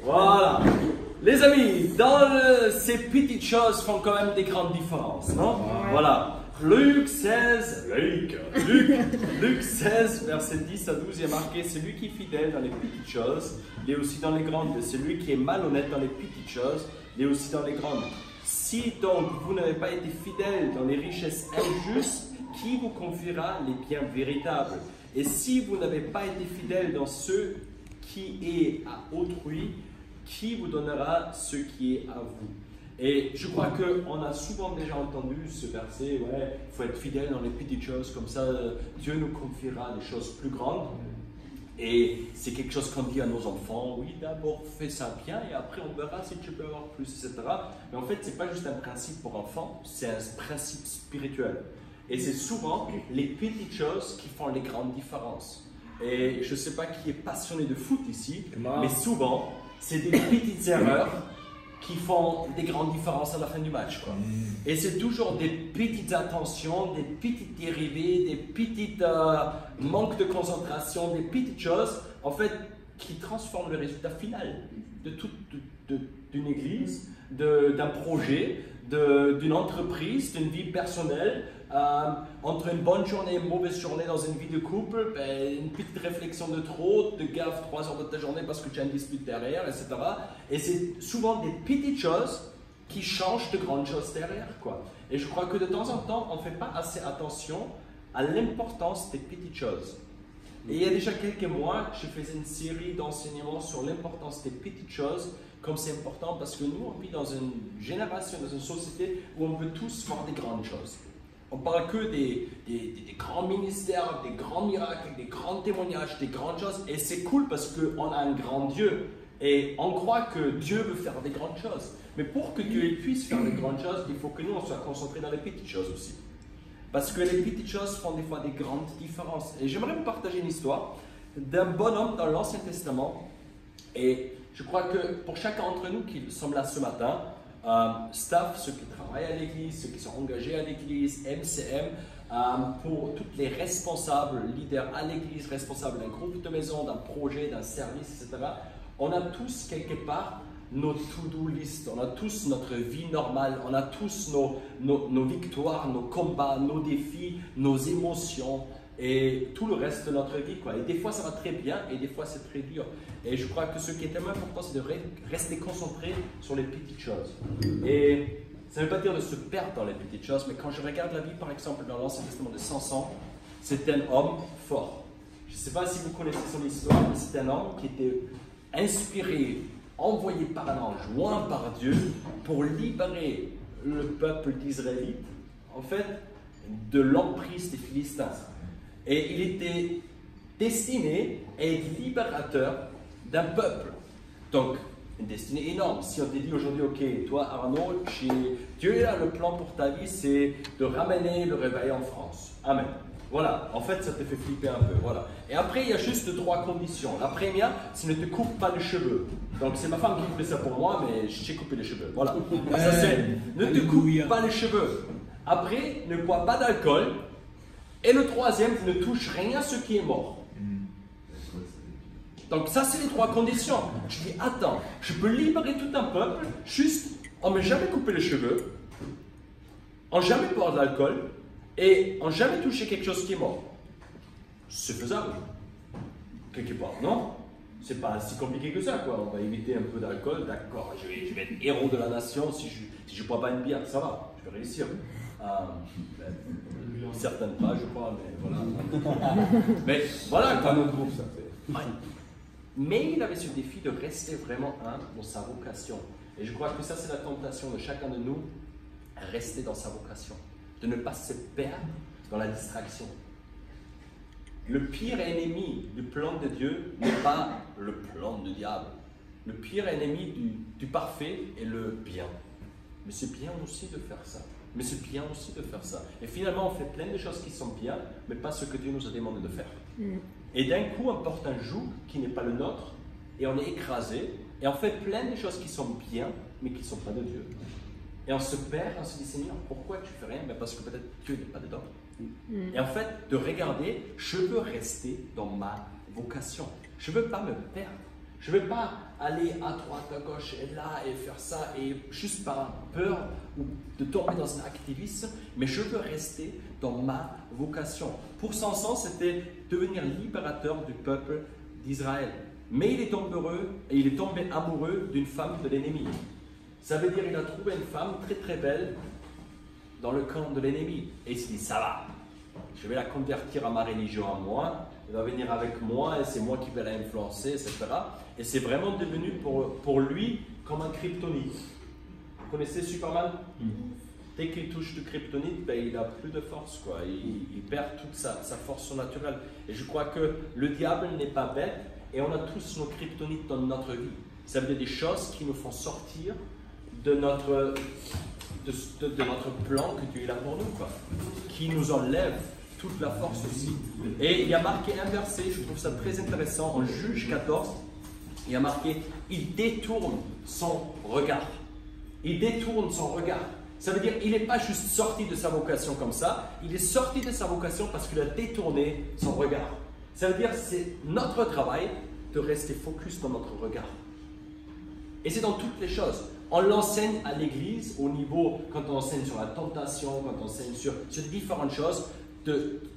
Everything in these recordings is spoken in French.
Voilà. Les amis, ces petites choses font quand même des grandes différences, non? Voilà. Luc 16, verset 10 à 12, il est marqué: celui qui est fidèle dans les petites choses, il est aussi dans les grandes. Celui qui est malhonnête dans les petites choses, il est aussi dans les grandes. Si donc vous n'avez pas été fidèle dans les richesses injustes, qui vous confiera les biens véritables? Et si vous n'avez pas été fidèle dans ce qui est à autrui, qui vous donnera ce qui est à vous? Et je crois qu'on a souvent déjà entendu ce verset, ouais, il faut être fidèle dans les petites choses, comme ça Dieu nous confiera des choses plus grandes. Et c'est quelque chose qu'on dit à nos enfants: oui, d'abord fais ça bien et après on verra si tu peux avoir plus, etc. Mais en fait, ce n'est pas juste un principe pour enfants, c'est un principe spirituel. Et c'est souvent les petites choses qui font les grandes différences. Et je ne sais pas qui est passionné de foot ici, mais souvent, c'est des petites erreurs qui font des grandes différences à la fin du match, quoi. Et c'est toujours des petites attentions, des petites dérivées, des petites manques de concentration, des petites choses, en fait, qui transforment le résultat final d'une église, d'un projet, d'une entreprise, d'une vie personnelle. Entre une bonne journée et une mauvaise journée dans une vie de couple, une petite réflexion de trop, de gaffe 3 heures de ta journée parce que tu as une dispute derrière, etc. Et c'est souvent des petites choses qui changent de grandes choses derrière, quoi. Et je crois que de temps en temps, on ne fait pas assez attention à l'importance des petites choses. Et il y a déjà quelques mois, je faisais une série d'enseignements sur l'importance des petites choses, comme c'est important parce que nous, on vit dans une génération, dans une société où on veut tous voir des grandes choses. On parle que des grands ministères, des grands miracles, des grands témoignages, des grandes choses. Et c'est cool parce qu'on a un grand Dieu. Et on croit que Dieu veut faire des grandes choses. Mais pour que Dieu puisse faire des grandes choses, il faut que nous, on soit concentrés dans les petites choses aussi. Parce que les petites choses font des fois des grandes différences. Et j'aimerais vous partager une histoire d'un bonhomme dans l'Ancien Testament. Et je crois que pour chacun d'entre nous qui sommes là ce matin, staff, ceux qui travaillent à l'église, ceux qui sont engagés à l'église, MCM, pour tous les responsables, leaders à l'église, responsables d'un groupe de maison, d'un projet, d'un service, etc. On a tous quelque part nos to-do list, on a tous notre vie normale, on a tous nos victoires, nos combats, nos défis, nos émotions et tout le reste de notre vie, quoi. Et des fois ça va très bien et des fois c'est très dur. Et je crois que ce qui est tellement important, c'est de rester concentré sur les petites choses. Et ça ne veut pas dire de se perdre dans les petites choses, mais quand je regarde la vie, par exemple, dans l'Ancien Testament de Samson, c'est un homme fort. Je ne sais pas si vous connaissez son histoire, mais c'est un homme qui était inspiré, envoyé par un ange, loin par Dieu, pour libérer le peuple d'Israël, en fait, de l'emprise des Philistins. Et il était destiné à être libérateur d'un peuple. Donc, une destinée énorme. Si on te dit aujourd'hui, ok, toi Arnaud, Dieu a le plan pour ta vie, c'est de ramener le réveil en France. Amen. Voilà, en fait, ça te fait flipper un peu. Voilà. Et après, il y a juste 3 conditions. La première, c'est ne te coupe pas les cheveux. Donc, c'est ma femme qui fait ça pour moi, mais j'ai coupé les cheveux. Voilà. Ça, c'est ne te coupe pas les cheveux. Après, ne bois pas d'alcool. Et le troisième, ne touche rien à ce qui est mort. Donc ça, c'est les 3 conditions. Je dis, attends, je peux libérer tout un peuple juste en ne jamais couper les cheveux, en jamais boire de l'alcool et en jamais toucher quelque chose qui est mort. C'est faisable, quelque part, non? C'est pas si compliqué que ça, quoi. On va éviter un peu d'alcool, d'accord, je vais être héros de la nation si je ne bois pas une bière, ça va, je vais réussir. Certaines pas, je crois, mais voilà. Mais voilà, quand notre groupe, ça fait. Ouais. Mais il avait ce défi de rester vraiment humble dans sa vocation. Et je crois que ça, c'est la tentation de chacun de nous, rester dans sa vocation, de ne pas se perdre dans la distraction. Le pire ennemi du plan de Dieu n'est pas le plan du diable. Le pire ennemi du parfait est le bien. Mais c'est bien aussi de faire ça. Mais c'est bien aussi de faire ça. Et finalement, on fait plein de choses qui sont bien, mais pas ce que Dieu nous a demandé de faire. Et d'un coup, on porte un joug qui n'est pas le nôtre, et on est écrasé, et on fait plein de choses qui sont bien, mais qui ne sont pas de Dieu. Et on se perd, on se dit, Seigneur, pourquoi tu fais rien? Ben parce que peut-être Dieu n'est pas dedans. Et en fait, de regarder, je veux rester dans ma vocation. Je ne veux pas me perdre. Je ne vais pas aller à droite, à gauche et là et faire ça et juste par peur ou de tomber dans un activisme, mais je veux rester dans ma vocation. Pour Samson, c'était devenir libérateur du peuple d'Israël. Mais il est tombé heureux et il est tombé amoureux d'une femme de l'ennemi. Ça veut dire qu'il a trouvé une femme très très belle dans le camp de l'ennemi. Et il s'est dit, ça va, je vais la convertir à ma religion à moi, elle va venir avec moi et c'est moi qui vais la influencer, etc. Et c'est vraiment devenu pour lui comme un kryptonite. Vous connaissez Superman? Dès qu'il touche du kryptonite, ben, il n'a plus de force, quoi. Il perd toute sa force surnaturelle. Et je crois que le diable n'est pas bête et on a tous nos kryptonites dans notre vie. Ça veut dire des choses qui nous font sortir de notre plan que Dieu a pour nous, quoi. Qui nous enlèvent toute la force aussi. Et il y a marqué un verset, je trouve ça très intéressant, en Juge 14, il y a marqué « Il détourne son regard ». Il détourne son regard. Ça veut dire qu'il n'est pas juste sorti de sa vocation comme ça, il est sorti de sa vocation parce qu'il a détourné son regard. Ça veut dire que c'est notre travail de rester focus dans notre regard. Et c'est dans toutes les choses. On l'enseigne à l'église au niveau, quand on enseigne sur la tentation, quand on enseigne sur différentes choses,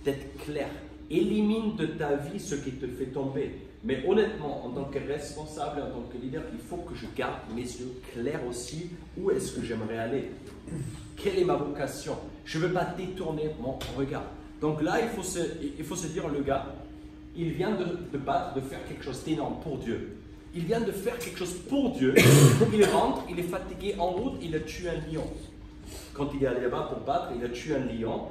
d'être clair. Élimine de ta vie ce qui te fait tomber. Mais honnêtement, en tant que responsable, en tant que leader, il faut que je garde mes yeux clairs aussi. Où est-ce que j'aimerais aller? Quelle est ma vocation? Je ne veux pas détourner mon regard. Donc là, il faut se dire, le gars, il vient de battre, de faire quelque chose d'énorme pour Dieu. Il vient de faire quelque chose pour Dieu. Il rentre, il est fatigué en route, il a tué un lion. Quand il est allé là-bas pour battre, il a tué un lion.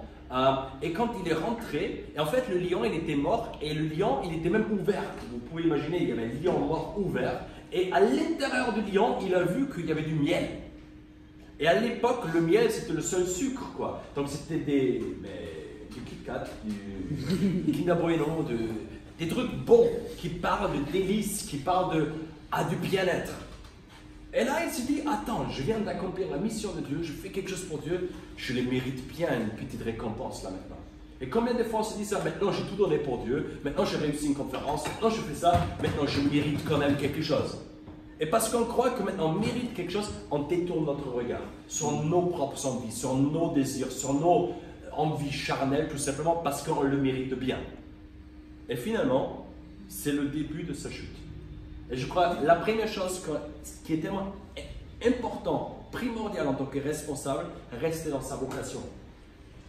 Et quand il est rentré, et en fait le lion il était mort et le lion il était même ouvert. Vous pouvez imaginer, il y avait un lion mort ouvert et à l'intérieur du lion il a vu qu'il y avait du miel. Et à l'époque le miel c'était le seul sucre quoi. Donc c'était du Kit Kat, du Kinder Bueno, des trucs bons qui parlent de délices, qui parlent du bien-être. Et là, il se dit, attends, je viens d'accomplir la mission de Dieu, je fais quelque chose pour Dieu, je les mérite bien une petite récompense là maintenant. Et combien de fois on se dit ça, maintenant j'ai tout donné pour Dieu, maintenant j'ai réussi une conférence, maintenant je fais ça, maintenant je mérite quand même quelque chose. Et parce qu'on croit que maintenant on mérite quelque chose, on détourne notre regard sur nos propres envies, sur nos désirs, sur nos envies charnelles, tout simplement parce qu'on le mérite bien. Et finalement, c'est le début de sa chute. Et je crois que la première chose qui est tellement important, primordial en tant que responsable, rester dans sa vocation.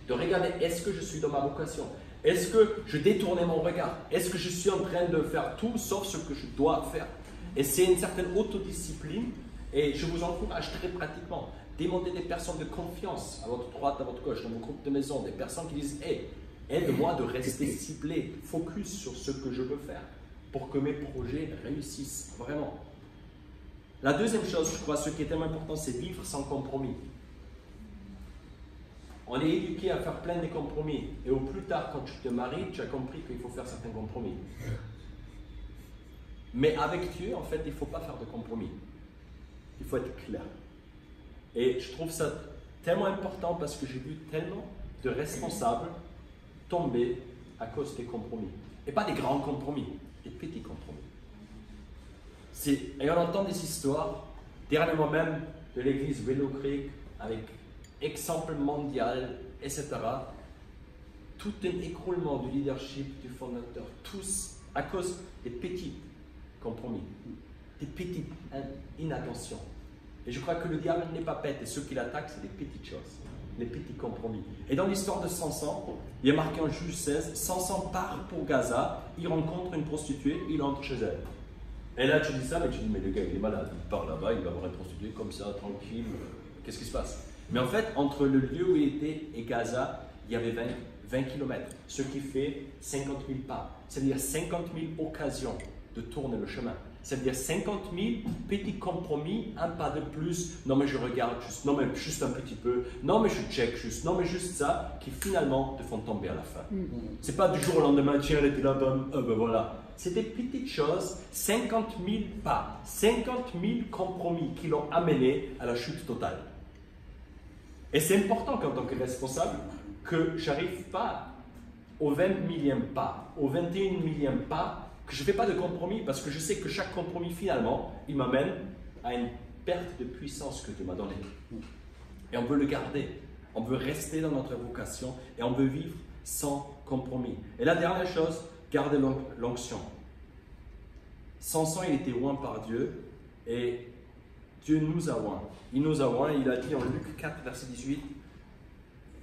De regarder, est-ce que je suis dans ma vocation? Est-ce que je détournais mon regard? Est-ce que je suis en train de faire tout sauf ce que je dois faire? Et c'est une certaine autodiscipline et je vous encourage très pratiquement. Demandez des personnes de confiance à votre droite, à votre gauche, dans vos groupes de maison, des personnes qui disent « Hey, aide-moi de rester ciblé, focus sur ce que je veux faire. » pour que mes projets réussissent vraiment. La deuxième chose, je crois, ce qui est tellement important, c'est vivre sans compromis. On est éduqué à faire plein de compromis. Et au plus tard, quand tu te maries, tu as compris qu'il faut faire certains compromis. Mais avec Dieu, en fait, il ne faut pas faire de compromis. Il faut être clair. Et je trouve ça tellement important parce que j'ai vu tellement de responsables tomber à cause des compromis. Et pas des grands compromis. Des petits compromis. Et on entend des histoires, dernièrement même, de l'église Willow Creek, avec exemple mondial, etc. Tout un écroulement du leadership du fondateur, tous à cause des petits compromis, des petites inattentions. Et je crois que le diable n'est pas bête, et ceux qui l'attaquent, c'est des petites choses, les petits compromis. Et dans l'histoire de Samson, il y a marqué en Juge 16, Samson part pour Gaza, il rencontre une prostituée, il entre chez elle. Et là, tu dis ça, mais tu dis, mais le gars, il est malade, il part là-bas, il va voir une prostituée comme ça, tranquille, qu'est-ce qui se passe? Mais en fait, entre le lieu où il était et Gaza, il y avait 20 km, ce qui fait 50 000 pas. C'est-à-dire 50 000 occasions de tourner le chemin. C'est-à-dire 50 000 petits compromis, un pas de plus, non mais je regarde juste, non mais juste un petit peu, non mais je check juste, non mais juste ça, qui finalement te font tomber à la fin. C'est pas du jour au lendemain, tiens, elle était là, ben voilà. C'est des petites choses, 50 000 pas, 50 000 compromis qui l'ont amené à la chute totale. Et c'est important qu'en tant que responsable, que j'arrive pas au 20 millième pas, au 21 millième pas, Que je ne fais pas de compromis parce que je sais que chaque compromis, finalement, il m'amène à une perte de puissance que Dieu m'a donnée. Et on veut le garder. On veut rester dans notre vocation et on veut vivre sans compromis. Et la dernière chose, garder l'onction. Samson, il était oint par Dieu et Dieu nous a oint. Il nous a oint, il a dit en Luc 4, verset 18,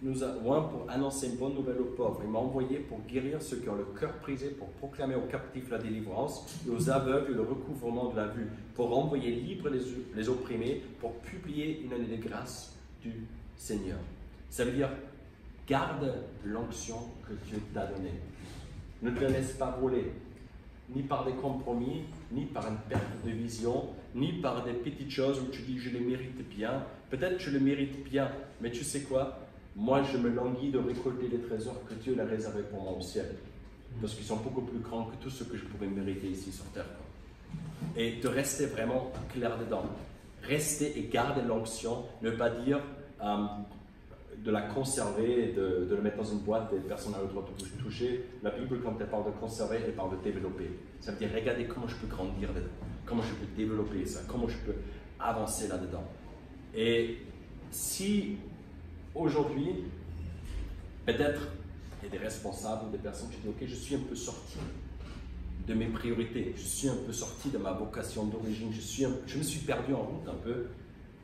il nous a oint pour annoncer une bonne nouvelle aux pauvres. Il m'a envoyé pour guérir ceux qui ont le cœur brisé, pour proclamer aux captifs la délivrance et aux aveugles le recouvrement de la vue, pour envoyer libres les opprimés, pour publier une année de grâce du Seigneur. Ça veut dire, garde l'onction que Dieu t'a donnée. Ne te laisse pas voler, ni par des compromis, ni par une perte de vision, ni par des petites choses où tu dis je les mérite bien. Peut-être je les mérite bien, mais tu sais quoi? Moi, je me languis de récolter les trésors que Dieu a réservés pour moi au ciel. Parce qu'ils sont beaucoup plus grands que tout ce que je pouvais mériter ici sur terre. Et de rester vraiment clair dedans. Rester et garder l'onction, ne pas dire de la conserver, de la mettre dans une boîte et personne n'a le droit de toucher. La Bible, quand elle parle de conserver, elle parle de développer. Ça veut dire, regardez comment je peux grandir dedans, comment je peux développer ça, comment je peux avancer là-dedans. Et si aujourd'hui, peut-être, il y a des responsables, des personnes qui disent, ok, je suis un peu sorti de mes priorités, je suis un peu sorti de ma vocation d'origine, je me suis perdu en route un peu,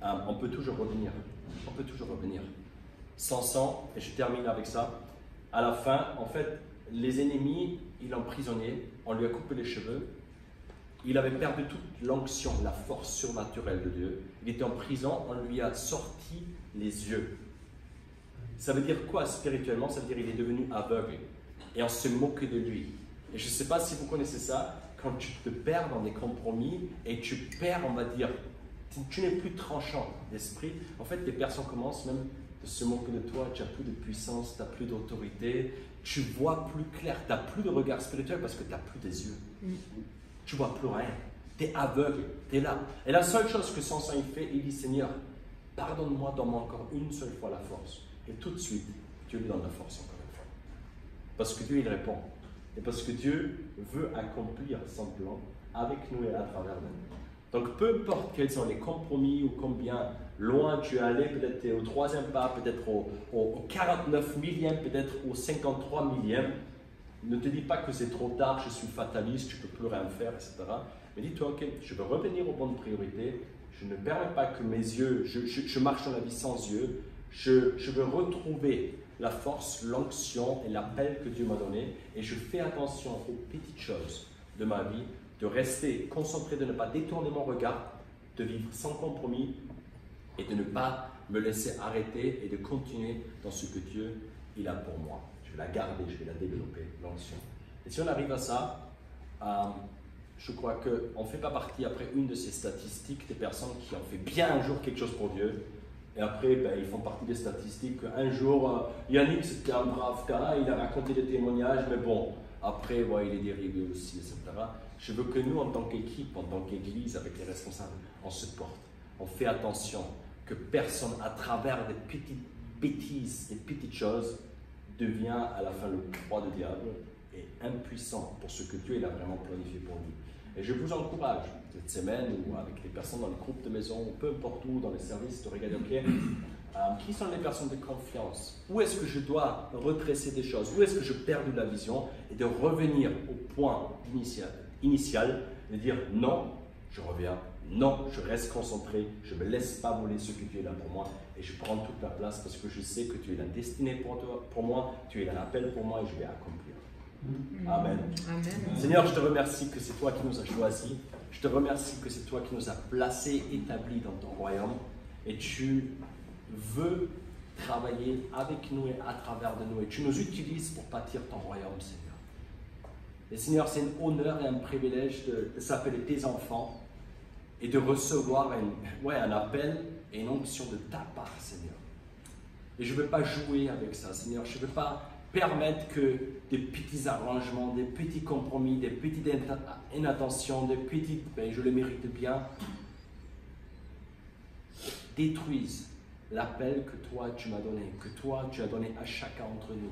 on peut toujours revenir. On peut toujours revenir. Samson, et je termine avec ça, à la fin, en fait, les ennemis, il l'ont emprisonné, on lui a coupé les cheveux, il avait perdu toute l'onction, la force surnaturelle de Dieu, il était en prison, on lui a sorti les yeux. Ça veut dire quoi spirituellement? Ça veut dire qu'il est devenu aveugle, et on se moque de lui. Et je ne sais pas si vous connaissez ça, quand tu te perds dans des compromis, et tu perds, on va dire, tu n'es plus tranchant d'esprit, en fait, les personnes commencent même de se moquer de toi, tu n'as plus de puissance, tu n'as plus d'autorité, tu vois plus clair, tu n'as plus de regard spirituel parce que tu n'as plus des yeux. Tu vois plus rien, tu es aveugle, tu es là. Et la seule chose que Samson il fait, il dit, Seigneur, pardonne-moi, donne-moi encore une seule fois la force. Et tout de suite, Dieu lui donne la force encore une fois. Parce que Dieu, il répond. Et parce que Dieu veut accomplir son plan avec nous et à travers nous. Donc, peu importe quels sont les compromis ou combien loin tu es allé, peut-être tu es au 3e pas, peut-être au 49 millième, peut-être au 53 millième. Ne te dis pas que c'est trop tard, je suis fataliste, je ne peux plus rien faire, etc. Mais dis-toi, ok, je veux revenir aux bonnes priorités, je ne permets pas que mes yeux, je marche dans la vie sans yeux, je veux retrouver la force, l'onction et l'appel que Dieu m'a donné et je fais attention aux petites choses de ma vie, de rester concentré, de ne pas détourner mon regard, de vivre sans compromis et de ne pas me laisser arrêter et de continuer dans ce que Dieu il a pour moi. Je vais la garder, je vais la développer, l'onction. Et si on arrive à ça, je crois qu'on ne fait pas partie après une de ces statistiques des personnes qui ont fait bien un jour quelque chose pour Dieu. Et après, ils font partie des statistiques. Un jour, Yannick, c'était un brave gars, il a raconté des témoignages, mais bon, après, il est dérivé aussi, etc. Je veux que nous, en tant qu'équipe, en tant qu'Église, avec les responsables, on se porte. On fait attention que personne, à travers des petites bêtises, des petites choses, devient à la fin le proie du diable et impuissant pour ce que Dieu il a vraiment planifié pour lui. Et je vous encourage, cette semaine, ou avec les personnes dans le groupe de maison, ou peu importe où, dans les services, de regarder, qui sont les personnes de confiance? Où est-ce que je dois redresser des choses? Où est-ce que je perds de la vision? Et de revenir au point initial, de dire non, je reviens, non, je reste concentré, je ne me laisse pas voler ce que Dieu est là pour moi, et je prends toute la place parce que je sais que tu es la destinée pour moi, tu es l'appel pour moi et je vais accomplir. Amen. Amen. Seigneur, je te remercie que c'est toi qui nous as choisis. Je te remercie que c'est toi qui nous as placés, établis dans ton royaume. Et tu veux travailler avec nous et à travers de nous. Et tu nous utilises pour bâtir ton royaume, Seigneur. Et Seigneur, c'est un honneur et un privilège de s'appeler tes enfants et de recevoir un appel et une onction de ta part, Seigneur. Et je ne veux pas jouer avec ça, Seigneur. Je ne veux pas permettre que des petits arrangements, des petits compromis, des petites inattentions, des petites, je le mérite bien, détruisent l'appel que toi tu m'as donné, que toi tu as donné à chacun d'entre nous.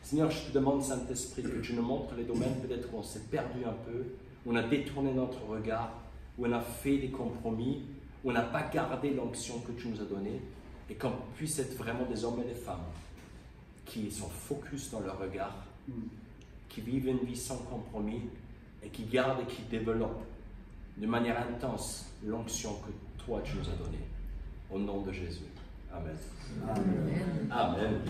Seigneur, je te demande, Saint-Esprit, que tu nous montres les domaines peut-être où on s'est perdu un peu, où on a détourné notre regard, où on a fait des compromis, où on n'a pas gardé l'onction que tu nous as donnée, et qu'on puisse être vraiment des hommes et des femmes qui sont focus dans leur regard, qui vivent une vie sans compromis, et qui gardent et qui développent de manière intense l'onction que toi tu nous as donnée. Au nom de Jésus. Amen. Amen. Amen. Amen.